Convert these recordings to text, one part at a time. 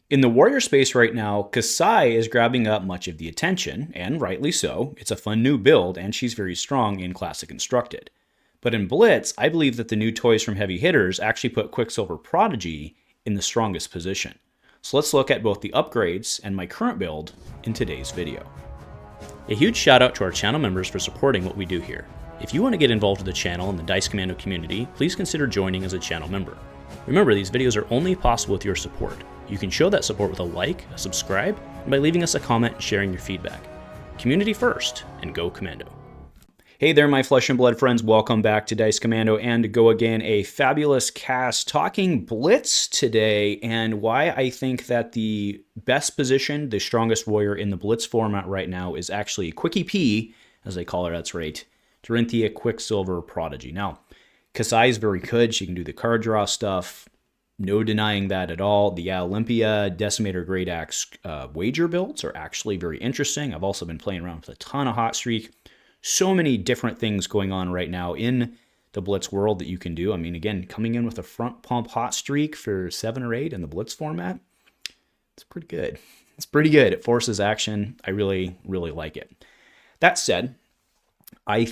In the warrior space right now, Kassai is grabbing up much of the attention, and rightly so. It's a fun new build, and she's very strong in Classic Constructed. But in Blitz, I believe that the new toys from heavy hitters actually put Quicksilver Prodigy in the strongest position. So let's look at both the upgrades and my current build in today's video. A huge shout out to our channel members for supporting what we do here. If you want to get involved with the channel and the Dice Commando community, please consider joining as a channel member. Remember, these videos are only possible with your support. You can show that support with a like, a subscribe, and by leaving us a comment and sharing your feedback. Community first, and go Commando. Hey there, my flesh and blood friends. Welcome back to Dice Commando and Go Again, a fabulous cast talking Blitz today and why I think that the best position, the strongest warrior in the Blitz format right now is actually Quickie P, as they call her, that's right, Dorinthea Quicksilver Prodigy. Now, Kassai is very good. She can do the card draw stuff. No denying that at all. The Olympia Decimator Great Axe wager builds are actually very interesting. I've also been playing around with a ton of Hot Streak. So many different things going on right now in the Blitz world that you can do. I mean, again, coming in with a front pump Hot Streak for 7 or 8 in the Blitz format, it's pretty good. It's pretty good. It forces action. I really, really like it. That said, I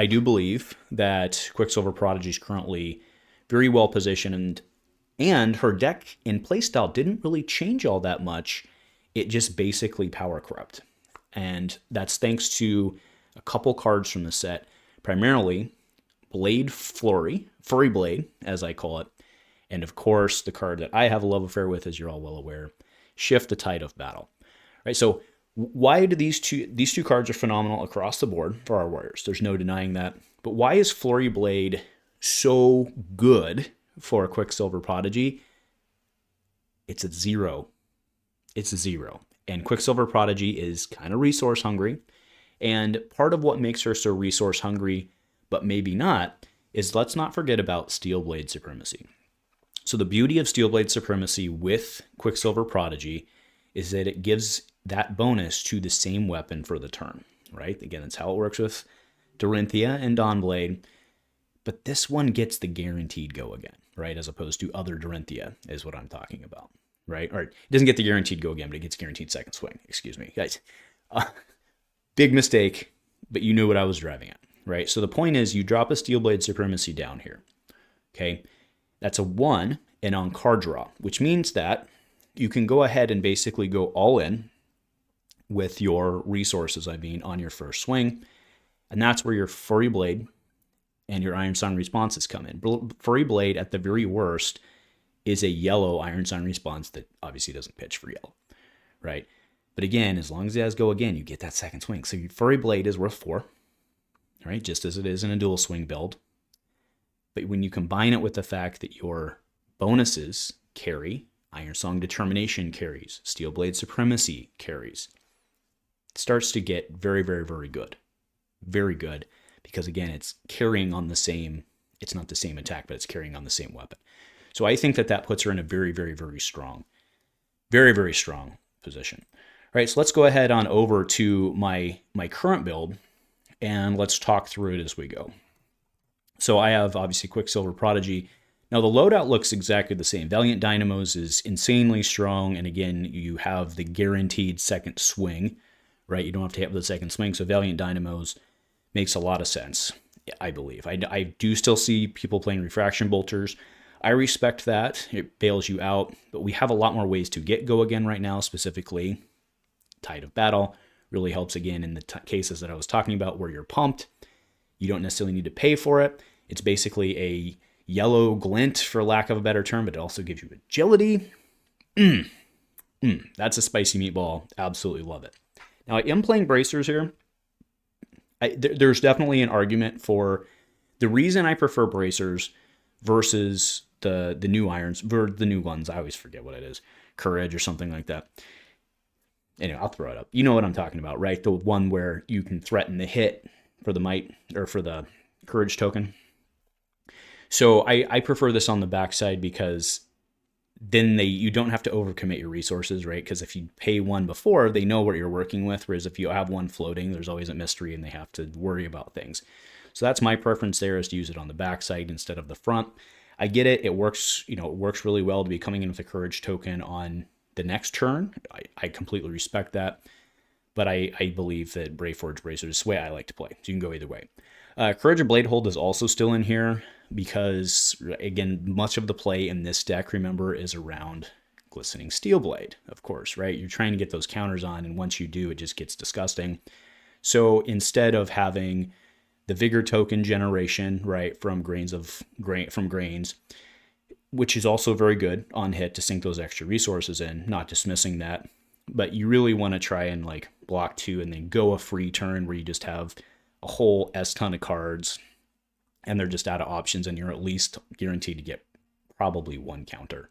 do believe that Quicksilver Prodigy is currently very well positioned, and her deck and playstyle didn't really change all that much. It just basically power corrupt. And that's thanks to a couple cards from the set, primarily Blade Flurry, Furry Blade, as I call it, and of course, the card that I have a love affair with, as you're all well aware, Shift the Tide of Battle. Right, so why do these two cards are phenomenal across the board for our warriors? There's no denying that. But why is Flurry Blade so good for a Quicksilver Prodigy? It's a 0. It's a 0. And Quicksilver Prodigy is kind of resource hungry. And part of what makes her so resource hungry, but maybe not, is let's not forget about Steel Blade Supremacy. So the beauty of Steel Blade Supremacy with Quicksilver Prodigy is that it gives that bonus to the same weapon for the turn, right? Again, that's how it works with Dorinthea and Dawnblade. But this one gets the guaranteed go again, right? As opposed to other Dorinthea is what I'm talking about, right? Or it doesn't get the guaranteed go again, but it gets guaranteed second swing. Excuse me, guys. Big mistake, but you knew what I was driving at, right? So the point is you drop a Steel Blade Supremacy down here, okay? That's a 1 and on card draw, which means that you can go ahead and basically go all in with your resources, I mean, on your first swing. And that's where your Furry Blade and your Iron Sign responses come in. Furry Blade, at the very worst, is a yellow Iron Sign response that obviously doesn't pitch for yellow, right? But again, as long as it has go again, you get that second swing. So your Furry Blade is worth 4, right? Just as it is in a dual swing build. But when you combine it with the fact that your bonuses carry, Iron Song Determination carries, Steel Blade Supremacy carries, it starts to get very, very, very good. Very good. Because again, it's carrying on the same, it's not the same attack, but it's carrying on the same weapon. So I think that puts her in a very, very, very strong position. All right, so let's go ahead on over to my current build, and let's talk through it as we go. So I have, obviously, Quicksilver Prodigy. Now, the loadout looks exactly the same. Valiant Dynamos is insanely strong, and again, you have the guaranteed second swing, right? You don't have to have the second swing, so Valiant Dynamos makes a lot of sense, I believe. I do still see people playing Refraction Bolters. I respect that. It bails you out, but we have a lot more ways to get go again right now, specifically Tide of Battle really helps again in the cases that I was talking about where you're pumped. You don't necessarily need to pay for it. It's basically a yellow glint, for lack of a better term, but it also gives you agility. That's a spicy meatball. Absolutely love it. Now, I am playing Bracers here. There's definitely an argument for the reason I prefer Bracers versus the new irons, or the new ones. I always forget what it is. Courage or something like that. Anyway, I'll throw it up. You know what I'm talking about, right? The one where you can threaten the hit for the might, or for the courage token. So I prefer this on the backside because then you don't have to overcommit your resources, right? Because if you pay one before, they know what you're working with. Whereas if you have one floating, there's always a mystery and they have to worry about things. So that's my preference there, is to use it on the backside instead of the front. I get it. It works, it works really well to be coming in with a courage token on the next turn. I completely respect that. But I believe that Brave Forge Bracer is the way I like to play. So you can go either way. Courage of Bladehold is also still in here because, again, much of the play in this deck, remember, is around Glistening Steelblade, of course, right? You're trying to get those counters on, and once you do, it just gets disgusting. So instead of having the Vigor token generation, right, from grains, which is also very good on hit to sink those extra resources in, not dismissing that, but you really want to try and like block 2 and then go a free turn where you just have a whole ton of cards and they're just out of options, and you're at least guaranteed to get probably 1 counter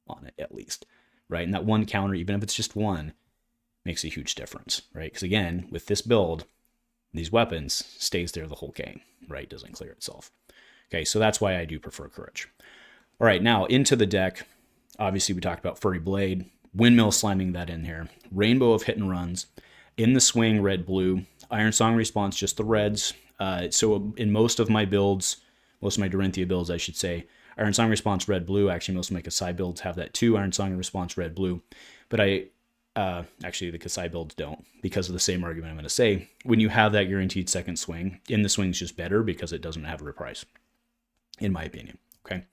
on it at least, right? And that 1 counter, even if it's just 1, makes a huge difference, right? Because again, with this build, these weapons stays there the whole game, right? Doesn't clear itself. Okay, so that's why I do prefer Courage. All right, now into the deck. Obviously, we talked about Furry Blade, Windmill slamming that in here, Rainbow of hit and runs, in the swing, red, blue, Iron Song response, just the reds. So in most of my builds, most of my Dorinthea builds, I should say, Iron Song response, red, blue. Actually, most of my Kassai builds have that too, Iron Song response, red, blue. But actually, the Kassai builds don't, because of the same argument I'm going to say. When you have that guaranteed second swing, in the swing's just better because it doesn't have a reprise, in my opinion. Okay,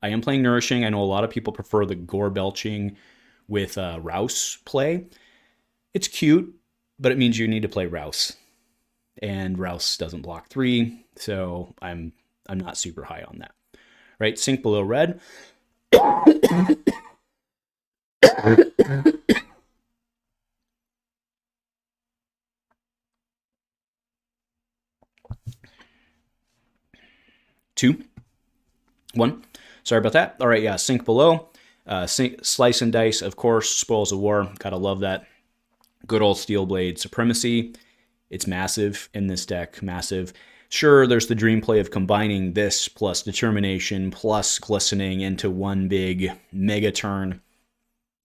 I am playing Nourishing. I know a lot of people prefer the Gore Belching with Rouse play. It's cute, but it means you need to play Rouse, and Rouse doesn't block 3, so I'm not super high on that. Right, Sink Below Red. 2, 1. Sorry about that. All right, yeah, Sink Below. Slice and Dice, of course. Spoils of War. Gotta love that. Good old Steelblade Supremacy. It's massive in this deck. Massive. Sure, there's the dream play of combining this plus Determination plus Glistening into one big mega turn.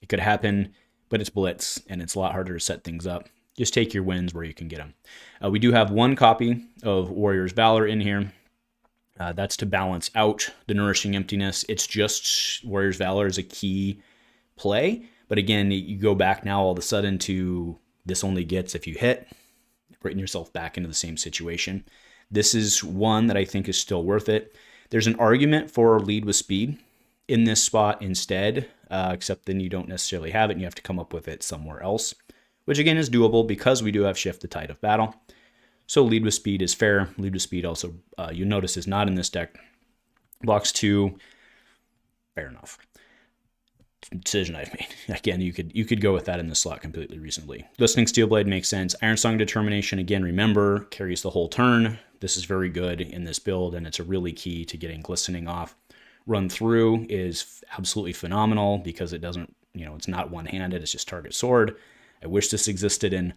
It could happen, but it's Blitz, and it's a lot harder to set things up. Just take your wins where you can get them. We do have 1 copy of Warrior's Valor in here. That's to balance out the Nourishing Emptiness. It's just Warrior's Valor is a key play. But again, you go back now all of a sudden to this only gets if you hit, putting yourself back into the same situation. This is one that I think is still worth it. There's an argument for Lead with Speed in this spot instead, except then you don't necessarily have it and you have to come up with it somewhere else, which again is doable because we do have Shift the Tide of Battle. So Lead with Speed is fair. Lead with Speed also, you notice, is not in this deck. Blocks 2, fair enough. Decision I've made. Again, you could go with that in the slot completely reasonably. Glistening Steelblade makes sense. Iron Song Determination, again, remember, carries the whole turn. This is very good in this build, and it's a really key to getting Glistening off. Run Through is absolutely phenomenal because it doesn't, it's not one-handed, it's just target sword. I wish this existed in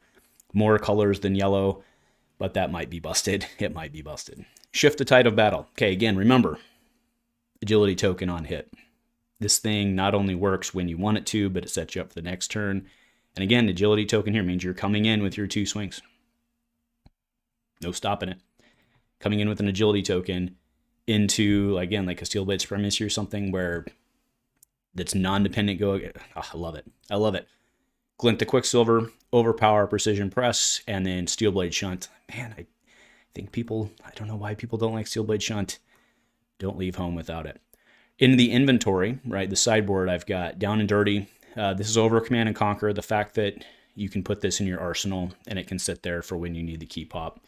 more colors than yellow, but that might be busted. It might be busted. Shift the Tide of Battle. Okay, again, remember, agility token on hit. This thing not only works when you want it to, but it sets you up for the next turn. And again, agility token here means you're coming in with your 2 swings. No stopping it. Coming in with an agility token into, again, like a Steelblade Supremacy or something where that's non-dependent go. Oh, I love it. I love it. Glint the Quicksilver, Overpower, Precision Press, and then Steelblade Shunt. Man, I think I don't know why people don't like Steelblade Shunt. Don't leave home without it. In the inventory, right, the sideboard, I've got Down and Dirty. This is over Command and Conquer. The fact that you can put this in your arsenal and it can sit there for when you need the key pop.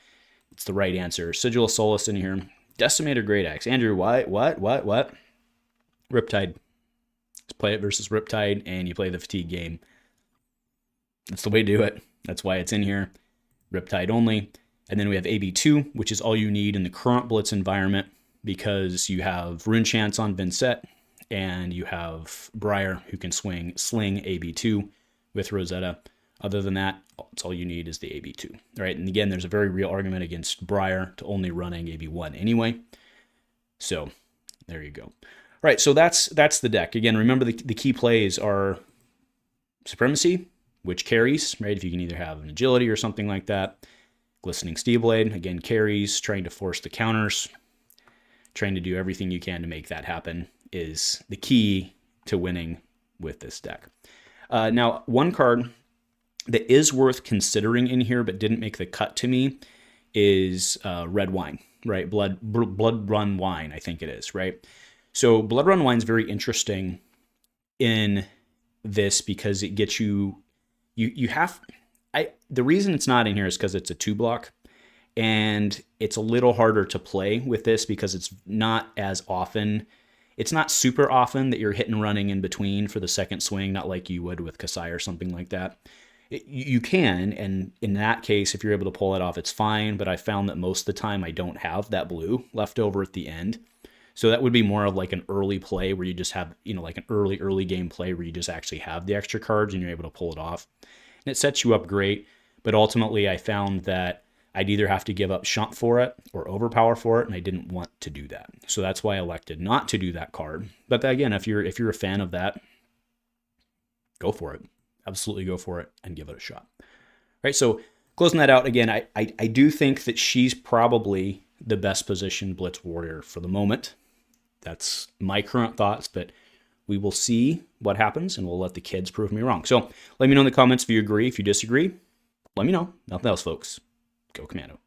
It's the right answer. Sigil of Solace in here. Decimator Great Axe. Andrew, what? Riptide. Let's play it versus Riptide, and you play the fatigue game. That's the way to do it. That's why it's in here. Riptide only. And then we have AB2, which is all you need in the current Blitz environment, because you have Rune Chance on Vincent, and you have Briar who can sling AB2 with Rosetta. Other than that, that's all you need is the AB2. All right, and again, there's a very real argument against Briar to only running AB1 anyway. So there you go. All right, so that's the deck. Again, remember the key plays are Supremacy, which carries, right? If you can either have an agility or something like that. Glistening Steelblade, again, carries, trying to force the counters. Trying to do everything you can to make that happen is the key to winning with this deck. Now, one card that is worth considering in here but didn't make the cut to me is Red Wine, right? Blood Run Wine, I think it is, right? So Blood Run Wine is very interesting in this because it gets you have... the reason it's not in here is because it's a 2-block, and it's a little harder to play with this because it's not as often... It's not super often that you're hit and running in between for the second swing, not like you would with Kassai or something like that. You can, and in that case, if you're able to pull it off, it's fine, but I found that most of the time I don't have that blue left over at the end. So that would be more of like an early play where you just have, like an early game play where you just actually have the extra cards and you're able to pull it off. And it sets you up great, but ultimately I found that I'd either have to give up Shunt for it or Overpower for it, and I didn't want to do that. So that's why I elected not to do that card. But again, if you're a fan of that, go for it. Absolutely go for it and give it a shot. All right, so closing that out, again, I do think that she's probably the best positioned Blitz Warrior for the moment. That's my current thoughts, but we will see what happens, and we'll let the kids prove me wrong. So let me know in the comments if you agree. If you disagree, let me know. Nothing else, folks. Go Commando.